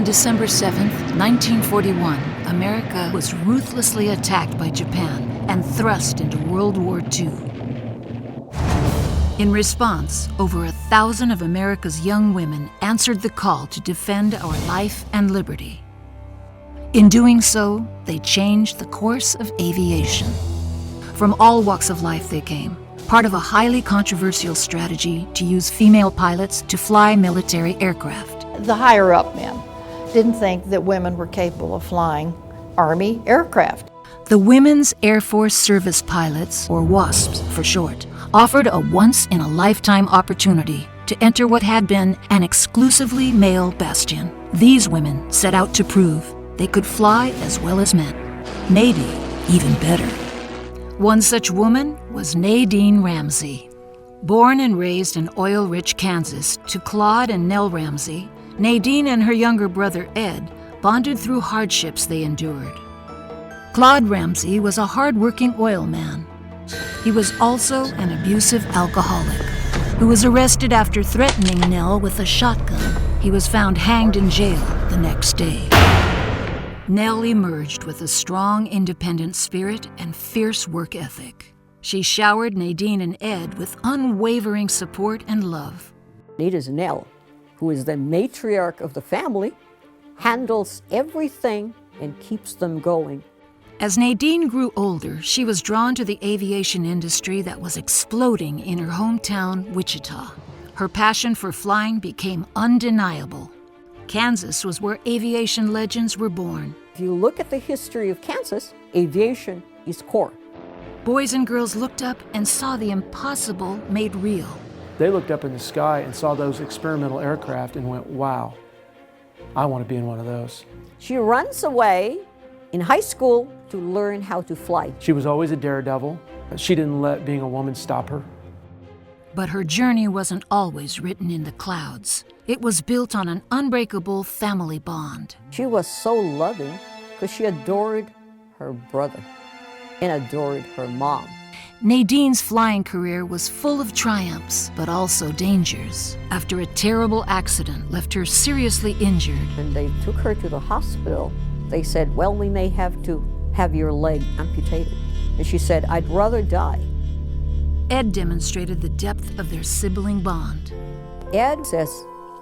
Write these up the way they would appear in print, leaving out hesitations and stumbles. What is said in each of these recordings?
On December 7th, 1941, America was ruthlessly attacked by Japan and thrust into World War II. In response, over 1,000 of America's young women answered the call to defend our life and liberty. In doing so, they changed the course of aviation. From all walks of life they came, part of a highly controversial strategy to use female pilots to fly military aircraft. The higher-up men didn't think that women were capable of flying Army aircraft. The Women's Air Force Service Pilots, or WASPs for short, offered a once-in-a-lifetime opportunity to enter what had been an exclusively male bastion. These women set out to prove they could fly as well as men, maybe even better. One such woman was Nadine Ramsey. Born and raised in oil-rich Kansas to Claude and Nell Ramsey, Nadine and her younger brother Ed bonded through hardships they endured. Claude Ramsey was a hard-working oil man. He was also an abusive alcoholic who was arrested after threatening Nell with a shotgun. He was found hanged in jail the next day. Nell emerged with a strong, independent spirit and fierce work ethic. She showered Nadine and Ed with unwavering support and love. It is Nell, who is the matriarch of the family, handles everything and keeps them going. As Nadine grew older, she was drawn to the aviation industry that was exploding in her hometown, Wichita. Her passion for flying became undeniable. Kansas was where aviation legends were born. If you look at the history of Kansas, aviation is core. Boys and girls looked up and saw the impossible made real. They looked up in the sky and saw those experimental aircraft and went, wow, I want to be in one of those. She runs away in high school to learn how to fly. She was always a daredevil. She didn't let being a woman stop her. But her journey wasn't always written in the clouds. It was built on an unbreakable family bond. She was so loving because she adored her brother and adored her mom. Nadine's flying career was full of triumphs, but also dangers. After a terrible accident left her seriously injured, When they took her to the hospital, they said, well, we may have to have your leg amputated. And she said, I'd rather die. Ed demonstrated the depth of their sibling bond. Ed says,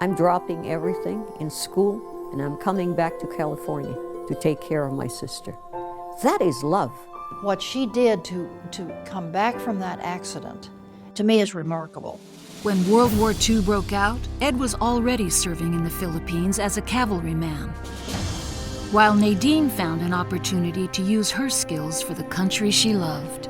I'm dropping everything in school and I'm coming back to California to take care of my sister. That is love. What she did to come back from that accident, to me, is remarkable. When World War II broke out, Ed was already serving in the Philippines as a cavalryman, while Nadine found an opportunity to use her skills for the country she loved.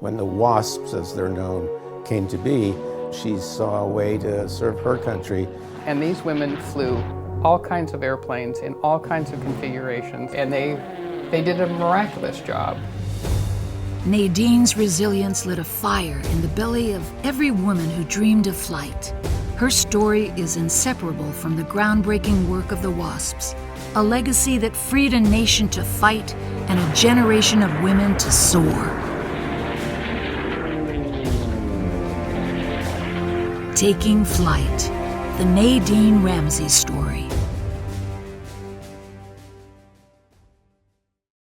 When the WASPs, as they're known, came to be, she saw a way to serve her country. And these women flew all kinds of airplanes in all kinds of configurations, and they did a miraculous job. Nadine's resilience lit a fire in the belly of every woman who dreamed of flight. Her story is inseparable from the groundbreaking work of the WASPs, a legacy that freed a nation to fight and a generation of women to soar. Taking Flight, the Nadine Ramsey story.